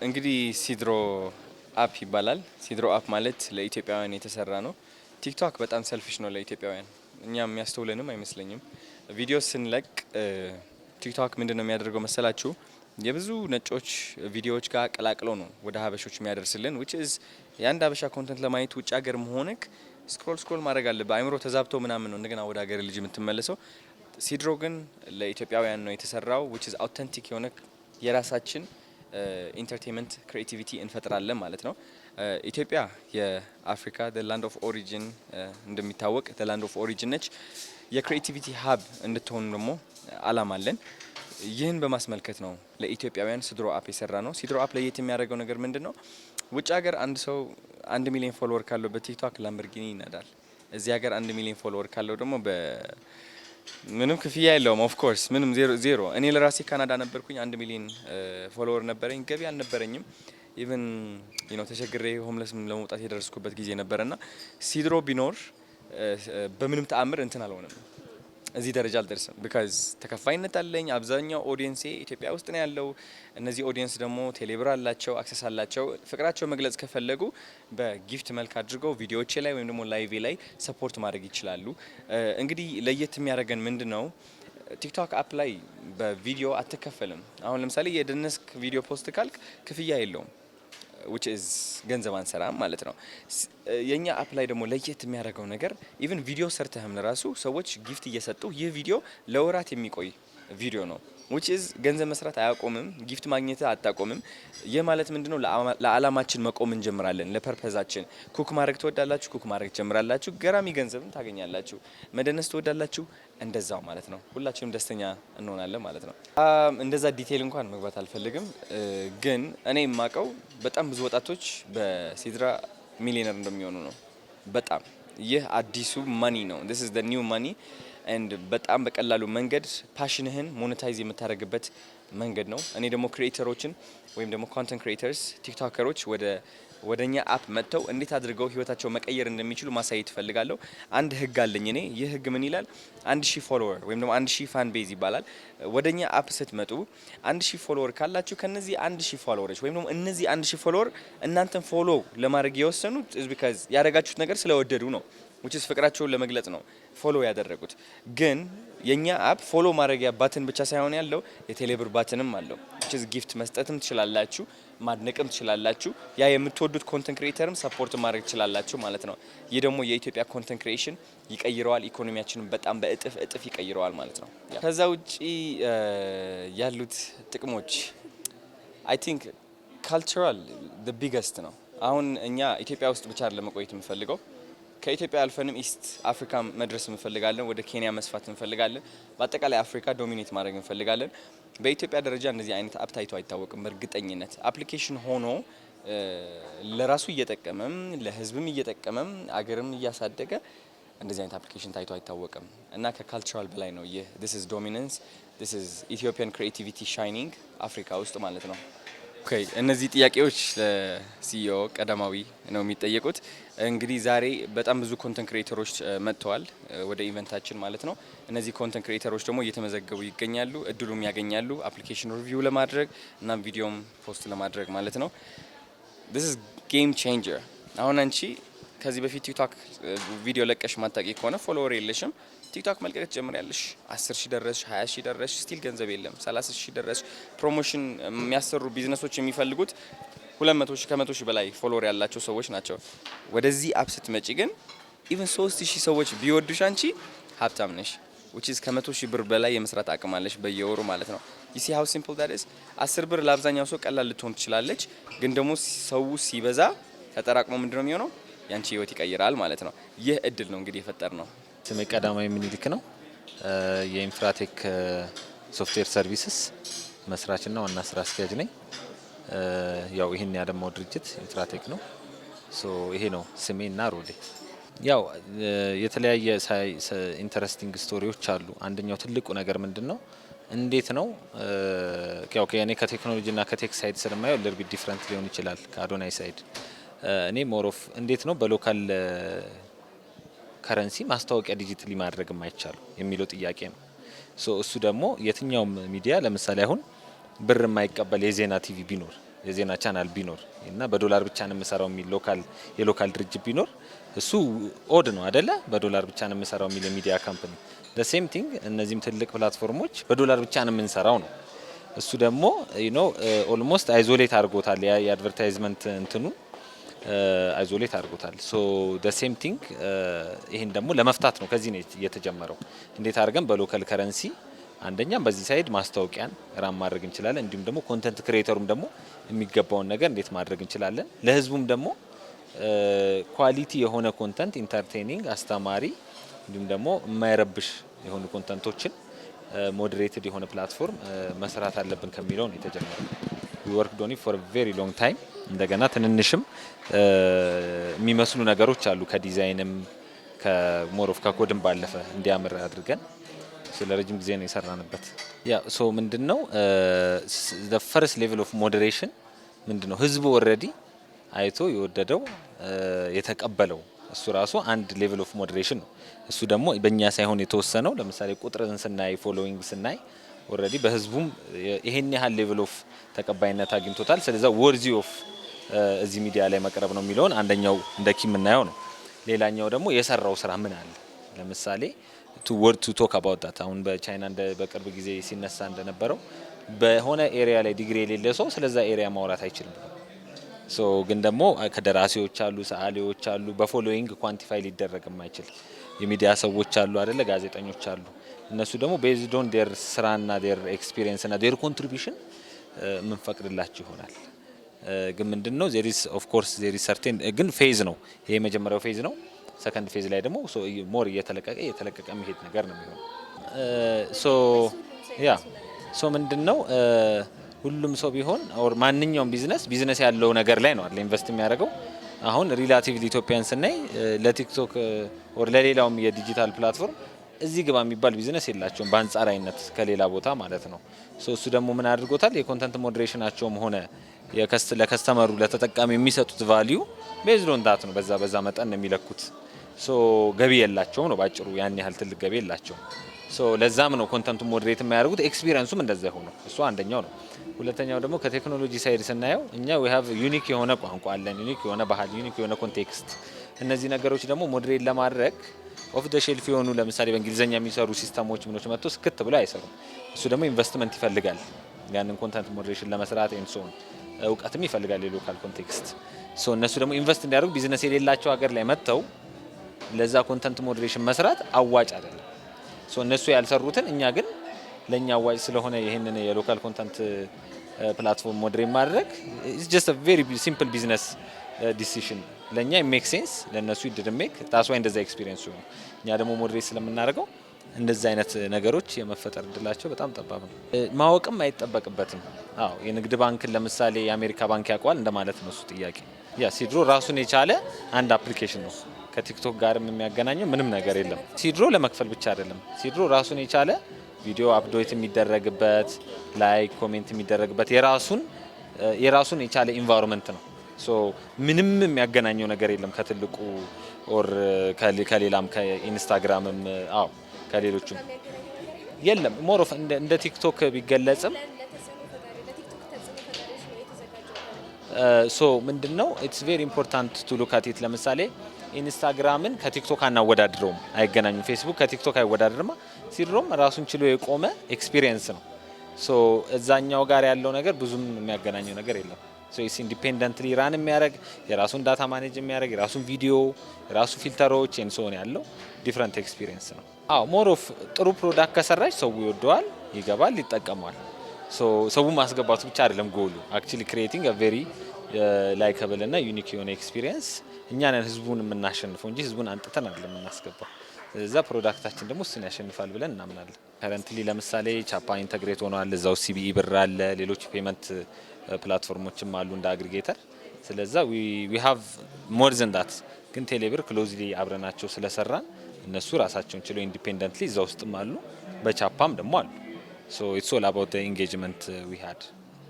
እንግዲህ ሲድሮ አፕ ይባላል። ሲድሮ አፕ ማለት ለኢትዮጵያውያን የተሰራ ነው። ቲክቶክ በጣም ሰልፊሽ ነው ለኢትዮጵያውያን፣ እኛ የሚያስተውለንም አይመስለኝም። ቪዲዮ ስንለቅ ቲክቶክ ምንድን ነው የሚያደርገው መሰላችሁ? የብዙ ነጮች ቪዲዮዎች ጋር ቀላቅሎ ነው ወደ ሀበሾች የሚያደርስልን which is የአንድ ሀበሻ ኮንተንት ለማየት ውጭ ሀገር መሆንክ ስክሮል ማድረግ አለብህ። አይምሮ ተዛብቶ ምናምን ነው እንደገና ወደ ሀገር ልጅ የምትመለሰው። ሲድሮ ግን ለኢትዮጵያውያን ነው የተሰራው which is አውተንቲክ የሆነ የራሳችን ኢንተርቴንመንት ክሬቲቪቲ እንፈጥራለን ማለት ነው። ኢትዮጵያ የአፍሪካ ላንድ ኦፍ ኦሪጂን እንደሚታወቅ ላንድ ኦፍ ኦሪጂን ነች። የክሬቲቪቲ ሀብ እንድትሆኑ ደግሞ አላማ አለን። ይህን በማስመልከት ነው ለኢትዮጵያውያን ሲድሮ አፕ የሰራ ነው። ሲድሮ አፕ ለየት የሚያደርገው ነገር ምንድን ነው? ውጭ ሀገር አንድ ሰው 1 ሚሊዮን ፎሎወር ካለው በቲክቶክ ላምበርጊኒ ይነዳል። እዚህ ሀገር 1 ሚሊዮን ፎሎወር ካለው ደግሞ ምንም ክፍያ የለውም። ኦፍ ኮርስ ምንም ዜሮ። እኔ ለራሴ ካናዳ ነበርኩኝ 1 ሚሊዮን ፎሎወር ነበረኝ። ገቢ አልነበረኝም። ኢቭን ተቸግሬ ሆምለስ ለመውጣት የደረስኩበት ጊዜ ነበረና ሲድሮ ቢኖር በምንም ተአምር እንትን አልሆነም፣ እዚህ ደረጃ አልደርስም። ቢካዝ ተከፋይነት አለኝ። አብዛኛው ኦዲየንሴ ኢትዮጵያ ውስጥ ነው ያለው። እነዚህ ኦዲየንስ ደግሞ ቴሌብር አላቸው፣ አክሰስ አላቸው። ፍቅራቸው መግለጽ ከፈለጉ በጊፍት መልክ አድርገው ቪዲዮዎቼ ላይ ወይም ደግሞ ላይቬ ላይ ሰፖርት ማድረግ ይችላሉ። እንግዲህ ለየት የሚያደርገን ምንድን ነው? ቲክቶክ አፕ ላይ በቪዲዮ አትከፈልም። አሁን ለምሳሌ የደነስክ ቪዲዮ ፖስት ካልክ ክፍያ የለውም which is ገንዘብ አንሰራም ማለት ነው። የኛ አፕ ላይ ደግሞ ለየት የሚያደርገው ነገር ኢቭን ቪዲዮ ሰርተህም ለራሱ ሰዎች ጊፍት እየሰጡ ይህ ቪዲዮ ለወራት የሚቆይ ቪዲዮ ነው which is ገንዘብ መስራት አያቆምም፣ ጊፍት ማግኘት አታቆምም። ይህ ማለት ምንድነው? ለዓላማችን መቆም እንጀምራለን። ለፐርፐዛችን ኩክ ማድረግ ትወዳላችሁ፣ ኩክ ማድረግ ጀምራላችሁ፣ ገራሚ ገንዘብም ታገኛላችሁ። መደነስ ትወዳላችሁ፣ እንደዛው ማለት ነው። ሁላችንም ደስተኛ እንሆናለን ማለት ነው። እንደዛ ዲቴይል እንኳን መግባት አልፈልግም፣ ግን እኔ የማውቀው በጣም ብዙ ወጣቶች በሲድራ ሚሊዮነር እንደሚሆኑ ነው። በጣም ይህ አዲሱ ማኒ ነው። this is the new money and በጣም በቀላሉ መንገድ ፓሽንህን ሞኔታይዝ የምታደርግበት መንገድ ነው። እኔ ደግሞ ክሪኤተሮችን ወይም ደግሞ ኮንተንት ክሪኤተርስ ቲክቶከሮች ወደኛ አፕ መጥተው እንዴት አድርገው ህይወታቸው መቀየር እንደሚችሉ ማሳየት እፈልጋለሁ። አንድ ህግ አለኝ እኔ። ይህ ህግ ምን ይላል? 1000 ፎሎወር ወይም ደግሞ 1000 ፋን ቤዝ ይባላል። ወደኛ አፕ ስትመጡ 1000 ፎሎወር ካላችሁ ከነዚህ 1000 ፎሎወሮች ወይም ደግሞ እነዚህ 1000 ፎሎወር እናንተን ፎሎ ለማድረግ የወሰኑት is because ያደረጋችሁት ነገር ስለወደዱ ነው which is ፍቅራቸውን ለመግለጽ ነው ፎሎ ያደረጉት። ግን የኛ አፕ ፎሎ ማድረጊያ ባትን ብቻ ሳይሆን ያለው የቴሌብር ባትንም አለው which is ጊፍት መስጠትም ትችላላችሁ፣ ማድነቅም ትችላላችሁ። ያ የምትወዱት ኮንተንት ክሪኤተርም ሰፖርት ማድረግ ትችላላችሁ ማለት ነው። ይህ ደግሞ የኢትዮጵያ ኮንተንት ክሪኤሽን ይቀይረዋል፣ ኢኮኖሚያችንን በጣም በእጥፍ ይቀይረዋል ማለት ነው። ከዛ ውጪ ያሉት ጥቅሞች አይ ቲንክ ካልቸራል the biggest ነው። አሁን እኛ ኢትዮጵያ ውስጥ ብቻ አይደለም መቆየት የምፈልገው፣ ከኢትዮጵያ አልፈንም ኢስት አፍሪካ መድረስ እንፈልጋለን። ወደ ኬንያ መስፋት እንፈልጋለን። በአጠቃላይ አፍሪካ ዶሚኔት ማድረግ እንፈልጋለን። በኢትዮጵያ ደረጃ እንደዚህ አይነት አፕ ታይቶ አይታወቅም። በእርግጠኝነት አፕሊኬሽን ሆኖ ለራሱ እየጠቀመም ለሕዝብም እየጠቀመም አገርም እያሳደገ እንደዚህ አይነት አፕሊኬሽን ታይቶ አይታወቅም እና ከካልቸራል በላይ ነው ይህ። this is dominance, this is Ethiopian creativity shining አፍሪካ ውስጥ ማለት ነው። ኦኬ፣ እነዚህ ጥያቄዎች ለሲኢኦ ቀዳማዊ ነው የሚጠየቁት። እንግዲህ ዛሬ በጣም ብዙ ኮንተንት ክሪኤተሮች መጥተዋል ወደ ኢቨንታችን ማለት ነው። እነዚህ ኮንተንት ክሪኤተሮች ደግሞ እየተመዘገቡ ይገኛሉ፣ እድሉም ያገኛሉ አፕሊኬሽን ሪቪው ለማድረግ እና ቪዲዮም ፖስት ለማድረግ ማለት ነው። this is game changer። አሁን አንቺ ከዚህ በፊት ቲክቶክ ቪዲዮ ለቀሽ ማታቂ ከሆነ ፎሎወር የለሽም፣ ቲክቶክ መልቀቅ ትጀምሪያለሽ። 10,000 ደረስሽ፣ 20,000 ደረስሽ፣ ስቲል ገንዘብ የለም። 30,000 ደረስሽ። ፕሮሞሽን የሚያሰሩ ቢዝነሶች የሚፈልጉት 200,000 ከ100,000 በላይ ፎሎወር ያላቸው ሰዎች ናቸው። ወደዚህ አፕ ስትመጪ ግን ኢቭን 3,000 ሰዎች ቢወዱሽ አንቺ ሀብታም ነሽ which is ከ100,000 ብር በላይ የመስራት አቅም አለሽ በየወሩ ማለት ነው። you see how simple that is። 10 ብር ለአብዛኛው ሰው ቀላል ልትሆን ትችላለች፣ ግን ደግሞ ሰው ሲበዛ ተጠራቅሞ ምንድነው የሚሆነው? ያንቺ ህይወት ይቀይራል ማለት ነው። ይህ እድል ነው እንግዲህ የፈጠር ነው። ስሜ ቀዳማዊ ምኒልክ ነው። የኢንፍራቴክ ሶፍትዌር ሰርቪስስ መስራችና ዋና ስራ አስኪያጅ ነኝ። ያው ይሄን ያደማው ድርጅት ኢንፍራቴክ ነው። ይሄ ነው ስሜና ሮሌ። ያው የተለያየ ኢንተረስቲንግ ስቶሪዎች አሉ። አንደኛው ትልቁ ነገር ምንድነው? እንዴት ነው ያው ከኔ ከቴክኖሎጂና ከቴክ ሳይድ ስለማየው ለርቢት ዲፈረንት ሊሆን ይችላል ከአዶናይ ሳይድ። እኔ ሞሮፍ እንዴት ነው በሎካል ከረንሲ ማስታወቂያ ዲጂታሊ ማድረግ የማይቻሉ የሚለው ጥያቄ ነው። እሱ ደግሞ የትኛውም ሚዲያ ለምሳሌ አሁን ብር የማይቀበል የዜና ቲቪ ቢኖር የዜና ቻናል ቢኖር እና በዶላር ብቻ ነው የምሰራው የሚል የሎካል ድርጅት ቢኖር እሱ ኦድ ነው አይደለ? በዶላር ብቻ ነው የምሰራው የሚል የሚዲያ ካምፓኒ the same thing እነዚህም ትልቅ ፕላትፎርሞች በዶላር ብቻ ነው የምንሰራው ነው። እሱ ደግሞ ኦልሞስት አይዞሌት አድርጎታል የአድቨርታይዝመንት እንትኑ አይዞሌት አድርጎታል። ሶ the same thing ይሄን ደግሞ ለመፍታት ነው ከዚህ ነው የተጀመረው። እንዴት አድርገን በሎካል ከረንሲ አንደኛም በዚህ ሳይድ ማስታወቂያን ራም ማድረግ እንችላለን። እንዲሁም ደግሞ ኮንተንት ክሬተሩም ደግሞ የሚገባውን ነገር እንዴት ማድረግ እንችላለን። ለህዝቡም ደግሞ ኳሊቲ የሆነ ኮንተንት ኢንተርቴኒንግ፣ አስተማሪ እንዲሁም ደግሞ የማይረብሽ የሆኑ ኮንተንቶችን ሞዴሬትድ የሆነ ፕላትፎርም መስራት አለብን ከሚለው ነው የተጀመረው። we worked on it for a very long time። እንደገና ትንንሽም የሚመስሉ ነገሮች አሉ ከዲዛይንም ከሞሮፍ ከኮድም ባለፈ እንዲያምር አድርገን ስለ ረጅም ጊዜ ነው የሰራንበት። ያ ሶ ምንድነው the first level of moderation ምንድነው ህዝቡ ኦሬዲ አይቶ የወደደው የተቀበለው እሱ ራሱ አንድ ሌቭል ኦፍ ሞዴሬሽን ነው። እሱ ደግሞ በእኛ ሳይሆን የተወሰነው ለምሳሌ ቁጥርን ስናይ ፎሎዊንግ ስናይ ኦሬዲ በህዝቡም ይሄን ያህል ሌቭል ኦፍ ተቀባይነት አግኝቶታል። ስለዚህ ወርዚ ኦፍ እዚህ ሚዲያ ላይ መቅረብ ነው የሚለውን አንደኛው እንደ ኪ የምናየው ነው። ሌላኛው ደግሞ የሰራው ስራ ምን አለ ለምሳሌ to talk about that አሁን በቻይና በቅርብ ጊዜ ሲነሳ እንደነበረው በሆነ ኤሪያ ላይ ዲግሪ የሌለ ሰው ስለዛ ኤሪያ ማውራት አይችልም። ሶ ግን ደግሞ ከደራሲዎች አሉ፣ ሰዓሊዎች አሉ፣ በፎሎዊንግ ኳንቲፋይ ሊደረግ የማይችል የሚዲያ ሰዎች አሉ አይደለ፣ ጋዜጠኞች አሉ። እነሱ ደግሞ ቤዝድ ኦን ዴር ስራና ዴር ኤክስፒሪየንስ እና ዴር ኮንትሪቢዩሽን የምንፈቅድላቸው ይሆናል። ግን ምንድነው ዜር ኢዝ ኦፍ ኮርስ ዜር ኢዝ ሰርቴን ግን ፌዝ ነው ይሄ የመጀመሪያው ፌዝ ነው። ሰከንድ ፌዝ ላይ ደግሞ ሞር እየተለቀቀ የሚሄድ ነገር ነው የሚሆነው። ሶ ምንድነው ሁሉም ሰው ቢሆን ኦር ማንኛውም ቢዝነስ ያለው ነገር ላይ ነው አይደል ኢንቨስት የሚያደርገው። አሁን ሪላቲቭሊ ኢትዮጵያን ስናይ ለቲክቶክ ኦር ለሌላውም የዲጂታል ፕላትፎርም እዚህ ግባ የሚባል ቢዝነስ የላቸውም በአንጻራዊነት ከሌላ ቦታ ማለት ነው። ሶ እሱ ደግሞ ምን አድርጎታል የኮንተንት ሞዴሬሽናቸውም ሆነ ለከስተመሩ ለተጠቃሚ የሚሰጡት ቫልዩ ቤዝድ ኦን ዳት ነው። በዛ መጠን ነው የሚለኩት። ሶ ገቢ የላቸውም ነው ባጭሩ፣ ያን ያህል ትልቅ ገቢ የላቸውም። ሶ ለዛም ነው ኮንተንቱ ሞዴሬት የሚያደርጉት። ኤክስፒሪየንሱም እንደዛ ሆኖ እሱ አንደኛው ነው። ሁለተኛው ደግሞ ከቴክኖሎጂ ሳይድ ስናየው እኛ we have ዩኒክ የሆነ ቋንቋ አለን፣ ዩኒክ የሆነ ባህል፣ ዩኒክ የሆነ ኮንቴክስት። እነዚህ ነገሮች ደግሞ ሞዴሬት ለማድረግ ኦፍ ደ ሼልፍ የሆኑ ለምሳሌ በእንግሊዘኛ የሚሰሩ ሲስተሞች ምኖች መጥቶ ስክት ብሎ አይሰሩም። እሱ ደግሞ ኢንቨስትመንት ይፈልጋል ያንን ኮንተንት ሞዴሬሽን ለመስራት ኤንሶን እውቀትም ይፈልጋል የሎካል ኮንቴክስት። ሶ እነሱ ደግሞ ኢንቨስት እንዲያደርጉ ቢዝነስ የሌላቸው ሀገር ላይ መጥተው ለዛ ኮንተንት ሞዴሬሽን መስራት አዋጭ አይደለም። ሶ እነሱ ያልሰሩትን እኛ ግን ለኛ አዋጭ ስለሆነ ይሄንን የሎካል ኮንተንት ፕላትፎርም ሞዴሬት ማድረግ ኢትስ ጀስት አ ቬሪ ሲምፕል ቢዝነስ ዲሲሽን። ለኛ ሜክ ሴንስ፣ ለነሱ ይድድ ሜክ ታስ ዋይ እንደዛ ኤክስፒሪየንስ ነው። እኛ ደግሞ ሞዴሬት ስለምናደርገው እንደዚህ አይነት ነገሮች የመፈጠር እድላቸው በጣም ጠባብ ነው። ማወቅም አይጠበቅበትም። አዎ የንግድ ባንክን ለምሳሌ የአሜሪካ ባንክ ያውቀዋል እንደማለት ነው እሱ ጥያቄ። ያ ሲድሮ ራሱን የቻለ አንድ አፕሊኬሽን ነው። ከቲክቶክ ጋርም የሚያገናኘው ምንም ነገር የለም። ሲድሮ ለመክፈል ብቻ አይደለም። ሲድሮ ራሱን የቻለ ቪዲዮ አፕዴት የሚደረግበት ላይክ ኮሜንት የሚደረግበት የራሱን የቻለ ኢንቫይሮንመንት ነው። ሶ ምንም የሚያገናኘው ነገር የለም ከትልቁ ኦር ከሌላም ከኢንስታግራምም አዎ ከሌሎችም የለም። ሞር ኦፍ እንደ ቲክቶክ ቢገለጽም ሶ ምንድነው ኢትስ ቬሪ ኢምፖርታንት ቱ ሉክ አት ኢት። ለምሳሌ ኢንስታግራምን ከቲክቶክ አናወዳድረውም፣ አይገናኙም። ፌስቡክ ከቲክቶክ አይወዳድርማ። ሲድሮም ራሱን ችሎ የቆመ ኤክስፒሪየንስ ነው። ሶ እዛኛው ጋር ያለው ነገር ብዙም የሚያገናኘው ነገር የለም። ሶ ኢትስ ኢንዲፔንደንትሊ ራን የሚያደርግ የራሱን ዳታ ማኔጅ የሚያደርግ የራሱን ቪዲዮ የራሱ ፊልተሮች ኤንሶን ያለው ዲፍረንት ኤክስፒሪየንስ ነው። አዎ ሞር ኦፍ ጥሩ ፕሮዳክት ከሰራች ሰው ይወደዋል፣ ይገባል፣ ይጠቀማል። ሶ ሰው ማስገባቱ ብቻ አይደለም ጎሉ አክቹሊ ክሪኤቲንግ አ ቬሪ ላይከብል እና ዩኒክ የሆነ ኤክስፒሪየንስ እኛ ነን ህዝቡን የምናሸንፈው እንጂ ህዝቡን አንጥተን አይደለም የምናስገባው። እዛ ፕሮዳክታችን ደግሞ እሱን ያሸንፋል ብለን እናምናለን። ከረንትሊ ለምሳሌ ቻፓ ኢንተግሬት ሆኗል። እዛው ሲቢኢ ብር አለ፣ ሌሎች ፔመንት ፕላትፎርሞችም አሉ እንደ አግሪጌተር። ስለዛ ዊ ሃቭ ሞር ዘን ዳት። ግን ቴሌብር ክሎዝሊ አብረናቸው ስለሰራን እነሱ ራሳቸውን ችለው ኢንዲፔንደንትሊ እዛ ውስጥም አሉ፣ በቻፓም ደግሞ አሉ። ሶ ኢትስ ኦል አባውት ዘ ኢንጌጅመንት ዊ ሃድ